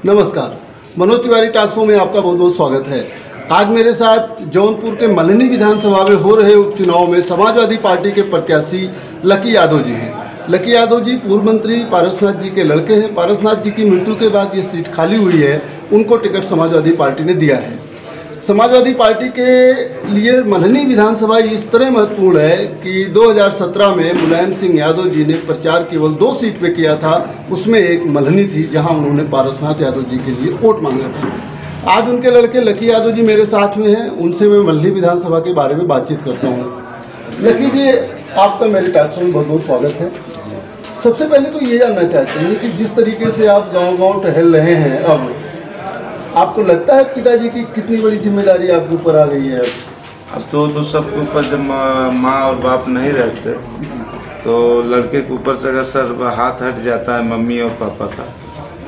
नमस्कार, Manoj Tiwari talk show में आपका बहुत बहुत स्वागत है। आज मेरे साथ जौनपुर के मल्हनी विधानसभा में हो रहे उपचुनाव में समाजवादी पार्टी के प्रत्याशी लकी यादव जी हैं। लकी यादव जी पूर्व मंत्री पारसनाथ जी के लड़के हैं। पारसनाथ जी की मृत्यु के बाद ये सीट खाली हुई है, उनको टिकट समाजवादी पार्टी ने दिया है। समाजवादी पार्टी के लिए मल्हनी विधानसभा इस तरह महत्वपूर्ण है कि 2017 में मुलायम सिंह यादव जी ने प्रचार केवल 2 सीट पे किया था, उसमें एक मल्हनी थी जहां उन्होंने पारसनाथ यादव जी के लिए वोट मांगा था। आज उनके लड़के लकी यादव जी मेरे साथ में हैं, उनसे मैं मल्हनी विधानसभा के बारे में बातचीत करता हूँ। लकी जी, आपका मेरे टॉक शो में बहुत बहुत स्वागत है। सबसे पहले तो ये जानना चाहते हैं कि जिस तरीके से आप गाँव-गाँव टहल रहे हैं, अब आपको लगता है पिताजी की कितनी बड़ी जिम्मेदारी आपके ऊपर आ गई है? अब तो सबके ऊपर जब माँ और बाप नहीं रहते तो लड़के के ऊपर से अगर सर हाथ हट जाता है मम्मी और पापा का,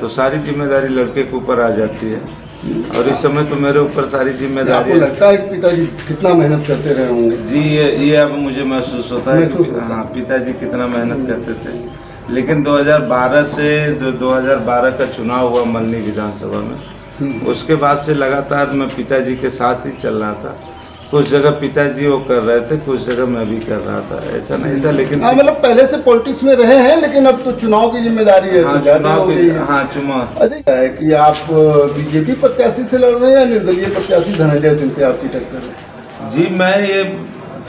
तो सारी जिम्मेदारी लड़के के ऊपर आ जाती है। और इस समय तो मेरे ऊपर सारी जिम्मेदारी। आपको लगता है कि पिताजी कितना मेहनत करते रहे होंगे? जी, ये अब मुझे महसूस होता है कि हाँ, पिताजी कितना मेहनत करते थे। लेकिन 2012 से 2012 का चुनाव हुआ मल्हनी विधानसभा में, उसके बाद से लगातार मैं पिताजी के साथ ही चल रहा था। कुछ जगह पिताजी वो कर रहे थे, कुछ जगह मैं भी कर रहा था, ऐसा नहीं था। लेकिन हाँ, मतलब पहले से पॉलिटिक्स में रहे हैं, लेकिन अब तो चुनाव की जिम्मेदारी है। हाँ, चुनाव। अच्छा है कि आप बीजेपी प्रत्याशी से लड़ रहे हैं या निर्दलीय प्रत्याशी धनंजय सिंह से आपकी टक्कर है? जी, मैं ये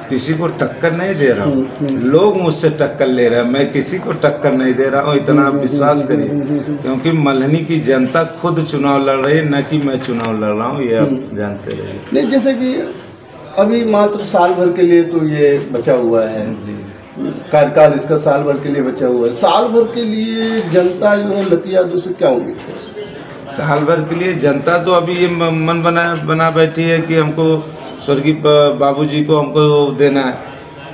किसी को टक्कर नहीं दे रहा हूँ, लोग मुझसे टक्कर ले रहे हैं, मैं किसी को टक्कर नहीं दे रहा हूँ, इतना आप विश्वास करिए। क्योंकि मल्हनी की जनता खुद चुनाव लड़ रही है, न कि मैं चुनाव लड़ रहा हूँ, ये आप जानते रहिए। नहीं, जैसे कि अभी मात्र साल भर के लिए तो ये बचा हुआ है जी, कार्यकाल इसका साल भर के लिए बचा हुआ है। साल भर के लिए जनता जो है लकी यादव से क्या उम्मीद है? साल भर के लिए जनता तो अभी ये मन बना बैठी है कि हमको स्वर्गीय बाबूजी को हमको देना है,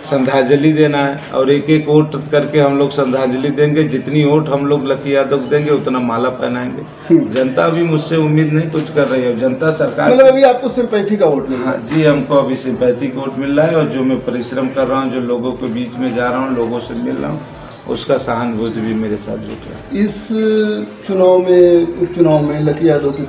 श्रद्धांजलि देना है, और एक एक वोट करके हम लोग श्रद्धांजलि देंगे। जितनी वोट हम लोग लकी यादव देंगे उतना माला पहनाएंगे। जनता भी मुझसे उम्मीद नहीं कुछ कर रही है। जनता सरकार मतलब अभी आपको सिंपैथी का वोट मिल रहा है? हाँ जी, हमको अभी सिंपैथी का वोट मिल रहा है, और जो मैं परिश्रम कर रहा हूँ, जो लोगों के बीच में जा रहा हूँ, लोगों से मिल रहा हूँ, उसका सहानुभूति भी मेरे साथ जुट रहा है। इस उपचुनाव में लकी यादव के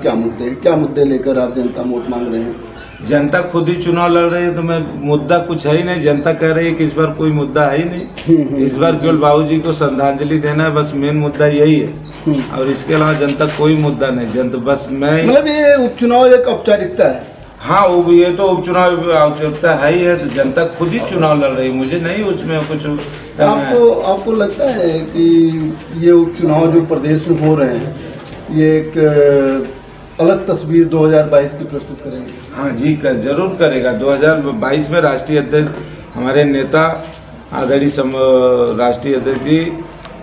क्या मुद्दे लेकर आप जनता वोट मांग रहे हैं? जनता खुद ही चुनाव लड़ रही है, तो मैं मुद्दा कुछ है ही नहीं। जनता कह रही है कि इस बार कोई मुद्दा है ही नहीं, इस बार केवल बाबूजी को श्रद्धांजलि देना है, बस मेन मुद्दा यही है। और इसके अलावा जनता कोई मुद्दा नहीं। जनता बस मैं, मतलब ये उपचुनाव एक औपचारिकता है। हाँ, वो ये तो उपचुनाव औपचारिकता है ही है, तो जनता खुद ही चुनाव लड़ रही है, मुझे नहीं उसमें कुछ। आपको लगता है कि ये उपचुनाव जो प्रदेश में हो रहे हैं, ये एक अलग तस्वीर 2022 की प्रस्तुत करेंगे? हाँ जी, जरूर करेगा। 2022 में राष्ट्रीय अध्यक्ष हमारे नेता आदरणीय राष्ट्रीय अध्यक्ष जी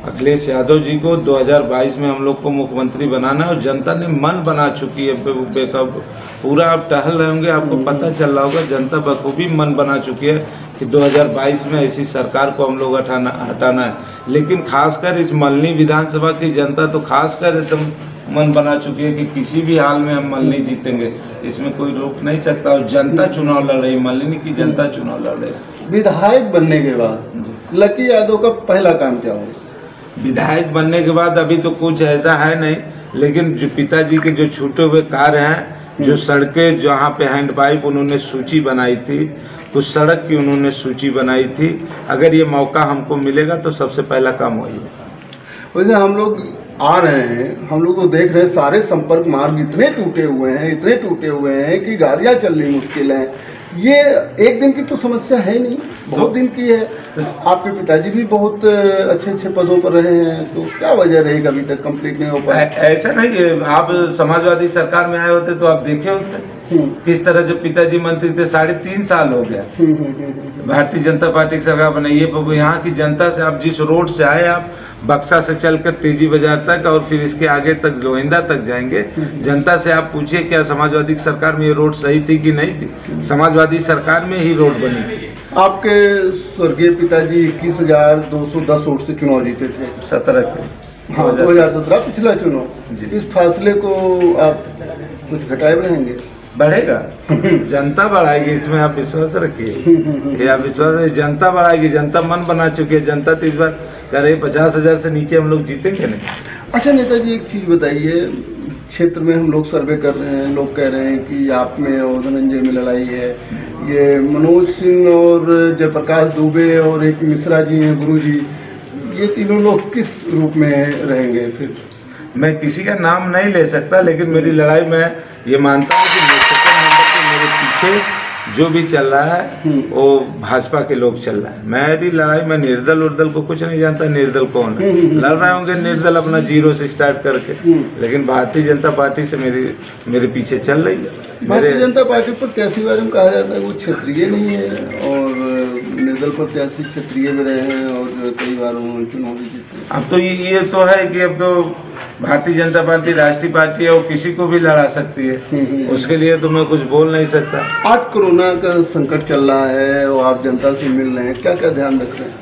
अखिलेश यादव जी को 2022 में हम लोग को मुख्यमंत्री बनाना है, और जनता ने मन बना चुकी है बेकब। पूरा आप टहल रहे होंगे, आपको पता चल रहा होगा, जनता बखूबी मन बना चुकी है कि 2022 में ऐसी सरकार को हम लोग हटाना है। लेकिन खासकर इस मल्हनी विधानसभा की जनता तो खासकर एकदम मन बना चुकी है कि किसी भी हाल में हम मल्हनी जीतेंगे, इसमें कोई रोक नहीं सकता। और जनता चुनाव लड़ रही है, मल्हनी की जनता चुनाव लड़ रही है। विधायक बनने के बाद लकी यादव का पहला काम क्या होगा? विधायक बनने के बाद अभी तो कुछ ऐसा है नहीं, लेकिन जो पिताजी के जो छूटे हुए कार्य हैं, जो सड़कें जहाँ पे हैंड पाइप उन्होंने सूची बनाई थी, कुछ सड़क की उन्होंने सूची बनाई थी, अगर ये मौका हमको मिलेगा तो सबसे पहला काम वही है। वैसे हम लोग आ रहे हैं, हम लोग को देख रहे हैं, सारे संपर्क मार्ग इतने टूटे हुए हैं कि गाड़ियाँ चलनी मुश्किल है। ये एक दिन की तो समस्या है नहीं, बहुत दिन की है। आपके पिताजी भी बहुत अच्छे पदों पर रहे हैं, तो क्या वजह रहेगी अभी तक कंप्लीट नहीं हो पाया? ऐसा नहीं है, आप समाजवादी सरकार में आए होते तो आप देखे होते किस तरह जब पिताजी मंत्री थे। 3.5 साल हो गया भारतीय जनता पार्टी की सरकार बनाई है। यहाँ की जनता से आप जिस रोड से आए, आप बक्सा से चलकर तेजी बाजार तक और फिर इसके आगे तक लोहिंदा तक जाएंगे, जनता से आप पूछिए क्या समाजवादी सरकार में ये रोड सही थी कि नहीं थी? समाजवादी सरकार में ही रोड बनी थी। आपके स्वर्गीय पिताजी 21,210 वोट से चुनाव जीते थे 17 के। हाँ, 2017 पिछला चुनाव। इस फासले को आप कुछ घटाए बढ़ाएंगे? बढ़ेगा, जनता बढ़ाएगी, इसमें आप विश्वास रखिए। आप विश्वास, जनता बढ़ाएगी, जनता मन बना चुकी है। जनता तो इस बार कह रही 50,000 से नीचे हम लोग जीतेंगे नहीं। अच्छा नेताजी, एक चीज़ बताइए, क्षेत्र में हम लोग सर्वे कर रहे हैं, लोग कह रहे हैं कि आप में और धनंजय में लड़ाई है। ये मनोज सिंह और जयप्रकाश दुबे और एक मिश्रा जी हैं, गुरु जी, ये तीनों लोग किस रूप में रहेंगे फिर? मैं किसी का नाम नहीं ले सकता, लेकिन मेरी लड़ाई में ये मानता हूँ कि सेकंड नंबर पे मेरे पीछे जो भी चल रहा है वो भाजपा के लोग चल रहा है। मेरी लड़ाई में निर्दल उर्दल को कुछ नहीं जानता, निर्दल कौन है। लड़ रहे होंगे निर्दल अपना जीरो से स्टार्ट करके, लेकिन भारतीय जनता पार्टी से मेरे पीछे चल रही है। भारतीय जनता पार्टी प्रत्याशी बारे में कहा जाता है वो क्षेत्रीय नहीं है, और निर्दल प्रत्याशी क्षेत्रीय में रहे हैं और जो कई बार उन्होंने चुनाव भी जीते। अब तो ये तो है कि अब तो भारतीय जनता पार्टी राष्ट्रीय पार्टी है, वो किसी को भी लड़ा सकती है, उसके लिए तो मैं कुछ बोल नहीं सकता। आज कोरोना का संकट चल रहा है और आप जनता से मिल रहे हैं, क्या क्या ध्यान रख रहे हैं?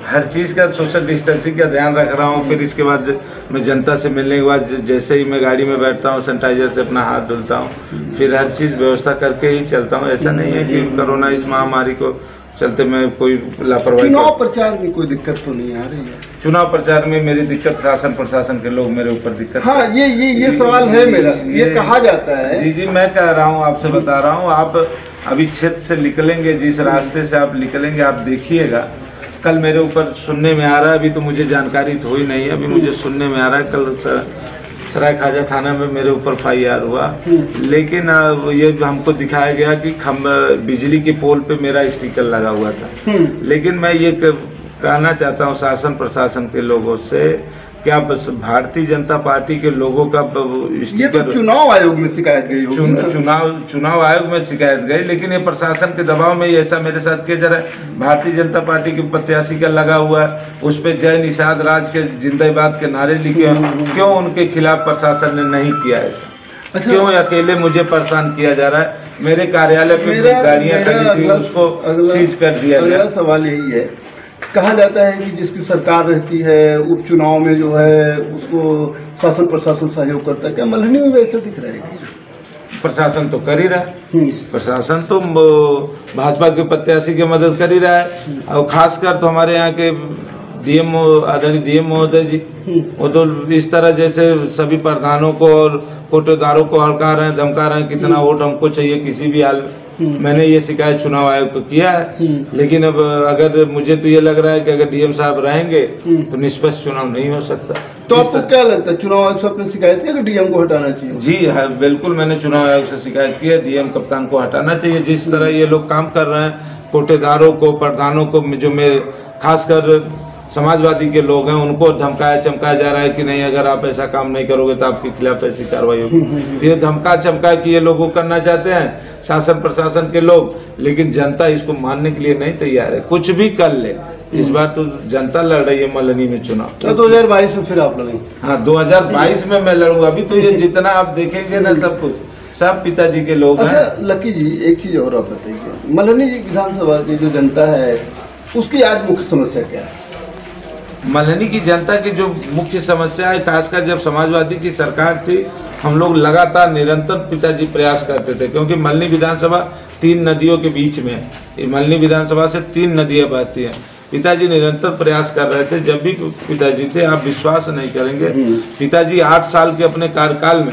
हर चीज़ का सोशल डिस्टेंसिंग का ध्यान रख रहा हूँ। फिर इसके बाद मैं जनता से मिलने के बाद जैसे ही मैं गाड़ी में बैठता हूँ सैनिटाइजर से अपना हाथ धुलता हूँ, फिर हर चीज़ व्यवस्था करके ही चलता हूँ। ऐसा नहीं है कि कोरोना इस महामारी को चलते मैं कोई लापरवाही। चुनाव प्रचार में कोई दिक्कत तो नहीं आ रही है? चुनाव प्रचार में मेरी दिक्कत शासन प्रशासन के लोग मेरे ऊपर दिक्कत। हाँ, ये सवाल है मेरा। ये कहा जाता है। जी मैं कह रहा हूँ, आपसे बता रहा हूँ, आप अभी क्षेत्र से निकलेंगे, जिस रास्ते से आप निकलेंगे आप देखिएगा, कल मेरे ऊपर सुनने में आ रहा है, अभी तो मुझे जानकारी तो ही नहीं है, अभी मुझे सुनने में आ रहा है कल सराय खाजा थाना में मेरे ऊपर FIR हुआ, लेकिन ये हमको दिखाया गया कि बिजली के पोल पे मेरा स्टिकर लगा हुआ था। लेकिन मैं ये कहना चाहता हूँ शासन प्रशासन के लोगों से, क्या बस भारतीय जनता पार्टी के लोगों का स्टिकर तो चुनाव आयोग में शिकायत गई होगी? चुनाव आयोग में शिकायत गई, लेकिन ये प्रशासन के दबाव में ऐसा मेरे साथ किया जा रहा है। भारतीय जनता पार्टी के प्रत्याशी का लगा हुआ है, उस पर जय निषाद राज के जिंदाबाद के नारे लिखे हैं। क्यों उनके खिलाफ प्रशासन ने नहीं किया ऐसा? अच्छा, क्यों अकेले मुझे परेशान किया जा रहा है? मेरे कार्यालय पे गाड़ियां खड़ी थी, उसको सीज कर दिया गया। सवाल यही है, कहा जाता है कि जिसकी सरकार रहती है उपचुनाव में जो है उसको शासन प्रशासन सहयोग करता है, क्या मल्हनी में वैसा दिख रहा है? प्रशासन तो कर ही रहा है, प्रशासन तो भाजपा के प्रत्याशी की मदद कर ही रहा है। और खासकर तो हमारे यहाँ के DM आदरणीय DM महोदय जी, वो तो इस तरह जैसे सभी प्रधानों को और कोटेदारों को हड़का रहे हैं, धमका रहे हैं, कितना वोट हमको चाहिए किसी भी हाल में। मैंने ये शिकायत चुनाव आयोग को किया है, लेकिन अब अगर मुझे तो ये लग रहा है कि अगर DM साहब रहेंगे तो निष्पक्ष चुनाव नहीं हो सकता। तो आपको क्या लगता है, चुनाव आयोग से आपने शिकायत की कि DM को हटाना चाहिए? जी हाँ, बिल्कुल मैंने चुनाव आयोग से शिकायत की है, DM कप्तान को हटाना चाहिए। जिस तरह ये लोग काम कर रहे हैं, कोटेदारों को, प्रधानों को, जो मेरे खासकर समाजवादी के लोग हैं, उनको धमकाया चमकाया जा रहा है कि नहीं अगर आप ऐसा काम नहीं करोगे तो आपके खिलाफ ऐसी कार्रवाई होगी। ये धमका चमका कि ये लोगों करना चाहते हैं शासन प्रशासन के लोग, लेकिन जनता इसको मानने के लिए नहीं तैयार है। कुछ भी कर ले, इस बार तो जनता लड़ रही है मल्हनी में चुनाव। तो 2022 में फिर आप लड़ेंगे? हाँ, 2022 में मैं लड़ूंगा। अभी तो ये जितना आप देखेंगे ना, सब कुछ सब पिताजी के लोग हैं। अच्छा लकी जी, एक चीज और आप बताइए, मल्हनी विधानसभा की जो जनता है उसकी आज मुख्य समस्या क्या है? मल्हनी की जनता की जो मुख्य समस्या है, खासकर जब समाजवादी की सरकार थी, हम लोग लगातार निरंतर पिताजी प्रयास करते थे, क्योंकि मल्हनी विधानसभा 3 नदियों के बीच में है। मल्हनी विधानसभा से 3 नदियां बहती हैं। पिताजी निरंतर प्रयास कर रहे थे। जब भी पिताजी थे, आप विश्वास नहीं करेंगे, पिताजी 8 साल के अपने कार्यकाल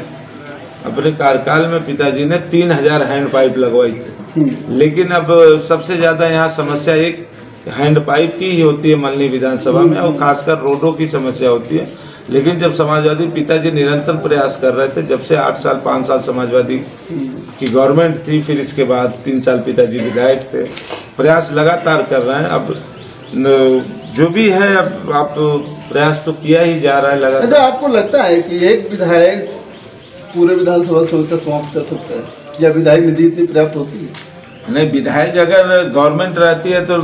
में पिताजी ने 3000 हैंड पाइप लगवाई थी। लेकिन अब सबसे ज्यादा यहाँ समस्या एक हैंड पाइप की ही होती है मल्हनी विधानसभा में, और खासकर रोडों की समस्या होती है। लेकिन जब समाजवादी पिताजी निरंतर प्रयास कर रहे थे, जब से 8 साल 5 साल समाजवादी की गवर्नमेंट थी, फिर इसके बाद 3 साल पिताजी विधायक थे, प्रयास लगातार कर रहे हैं। अब जो भी है, अब आप प्रयास तो किया ही जा रहा है लगातार। अच्छा, आपको लगता है कि एक विधायक पूरे विधानसभा समस्या समाप्त कर सकता है, या विधायक निधि इतनी पर्याप्त होती है? नहीं, विधायक अगर गवर्नमेंट रहती है तो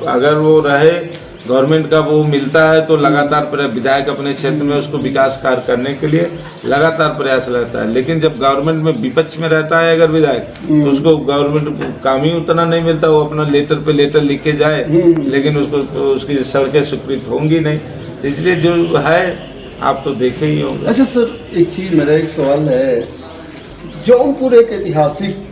अगर वो रहे, गवर्नमेंट का वो मिलता है तो लगातार विधायक अपने क्षेत्र में उसको विकास कार्य करने के लिए लगातार प्रयास रहता है। लेकिन जब गवर्नमेंट में विपक्ष में रहता है अगर विधायक, तो उसको गवर्नमेंट काम ही उतना नहीं मिलता। वो अपना लेटर पे लेटर लिख के जाए, लेकिन उसको उसकी सड़कें स्वीकृत होंगी नहीं। इसलिए जो है आप तो देखे ही होंगे। अच्छा सर, एक चीज मेरा एक सवाल है, जौनपुर एक ऐतिहासिक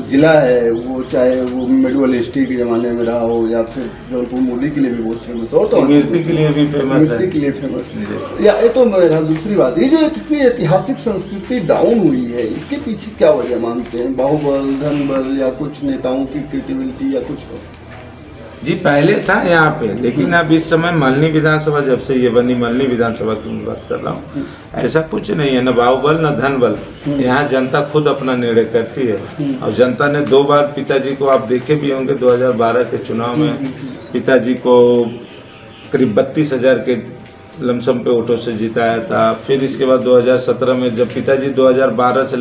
जिला है वो चाहे वो मिडल ईस्ट के ज़माने में रहा हो या फिर जौनपुर मूली के लिए भी बहुत फेमस हो, तो मिर्ची के लिए भी फेमस है। मिर्ची के लिए फेमस या ये तो मेरा दूसरी बात, ये जो इतनी ऐतिहासिक संस्कृति डाउन हुई है इसके पीछे क्या वजह मानते हैं? बाहुबल, धनबल या कुछ नेताओं की क्रिएटिविटी या कुछ? जी पहले था यहाँ पे, लेकिन अब इस समय मल्हनी विधानसभा जब से ये बनी, मल्हनी विधानसभा की मैं बात कर रहा हूँ, ऐसा कुछ नहीं है, न बाहुबल न धनबल। यहाँ जनता खुद अपना निर्णय करती है और जनता ने 2 बार पिताजी को, आप देखे भी होंगे 2012 के चुनाव में पिताजी को करीब 32,000 के लमसम पे वोटों से जिताया था। फिर इसके बाद 2017 में जब पिताजी 2012 से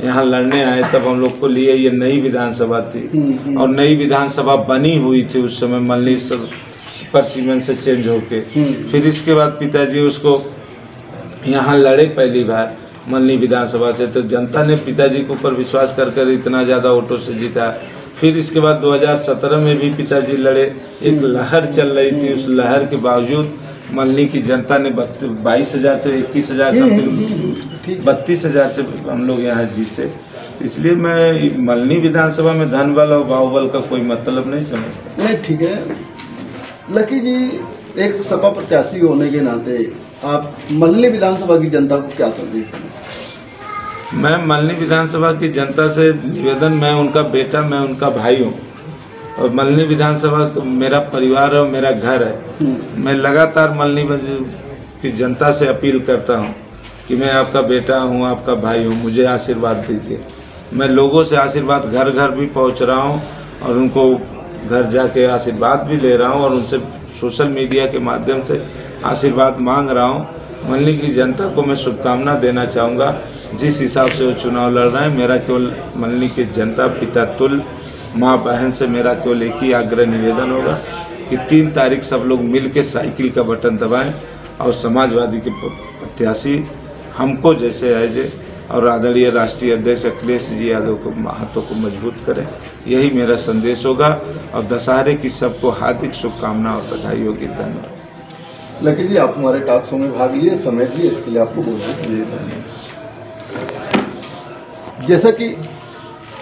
यहाँ लड़ने आए तब हम लोग को लिए ये नई विधानसभा थी और नई विधानसभा बनी हुई थी उस समय मल्हनी सुपर सीमेंट से चेंज होके। फिर इसके बाद पिताजी उसको यहाँ लड़े पहली बार मल्हनी विधानसभा से, तो जनता ने पिताजी के ऊपर विश्वास कर इतना ज़्यादा वोटों से जीता। फिर इसके बाद 2017 में भी पिताजी लड़े, एक लहर चल रही थी, उस लहर के बावजूद मल्हनी की जनता ने 22,000 से 21,000 समथिंग 32,000 से हम लोग यहाँ जीते। इसलिए मैं मल्हनी विधानसभा में धनबल और बाहुबल का कोई मतलब नहीं समझता। नहीं ठीक है, लकी जी एक सपा प्रत्याशी होने के नाते आप मल्हनी विधानसभा की जनता को क्या संदेश दें? मैं मल्हनी विधानसभा की जनता से निवेदन, मैं उनका बेटा, मैं उनका भाई हूँ और मल्हनी विधानसभा मेरा परिवार है, मेरा घर है। मैं लगातार मल्हनी की जनता से अपील करता हूं कि मैं आपका बेटा हूं, आपका भाई हूं, मुझे आशीर्वाद दीजिए। मैं लोगों से आशीर्वाद घर घर भी पहुंच रहा हूं और उनको घर जाके आशीर्वाद भी ले रहा हूं और उनसे सोशल मीडिया के माध्यम से आशीर्वाद मांग रहा हूं। मल्हनी की जनता को मैं शुभकामना देना चाहूँगा, जिस हिसाब से वो चुनाव लड़ रहे हैं। मेरा केवल मल्हनी की जनता पिता तुल्य माँ बहन से मेरा केवल एक ही आग्रह निवेदन होगा कि 3 तारीख सब लोग मिल के साइकिल का बटन दबाएं और समाजवादी के प्रत्याशी हमको जैसे आए और आदरणीय राष्ट्रीय अध्यक्ष अखिलेश जी यादव को हाथों को मजबूत करें। यही मेरा संदेश होगा और दशहरे की सबको हार्दिक शुभकामना और बधाई होगी। धन्यवाद। लकी जी आप हमारे टॉक शो में भाग लिए, समय दिए, इसके लिए आपको बहुत बहुत धन्यवाद।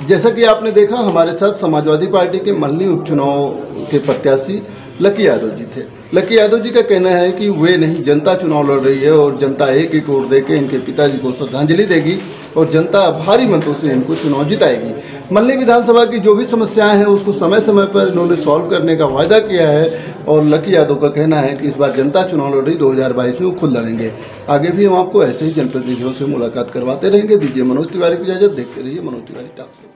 जैसा कि आपने देखा हमारे साथ समाजवादी पार्टी के मल्हनी उपचुनाव के प्रत्याशी लकी यादव जी थे। लकी यादव जी का कहना है कि वे नहीं, जनता चुनाव लड़ रही है और जनता एक एक वोट देके इनके पिताजी को श्रद्धांजलि देगी और जनता भारी मतों से इनको चुनाव जिताएगी। मल्हनी विधानसभा की जो भी समस्याएं हैं उसको समय समय पर इन्होंने सॉल्व करने का वायदा किया है और लकी यादव का कहना है कि इस बार जनता चुनाव लड़ रही, 2022 में वो खुद लड़ेंगे। आगे भी हम आपको ऐसे ही जनप्रतिनिधियों से मुलाकात करवाते रहेंगे। दीजिए मनोज तिवारी की इजाज़त, देखते रहिए मनोज तिवारी टॉक।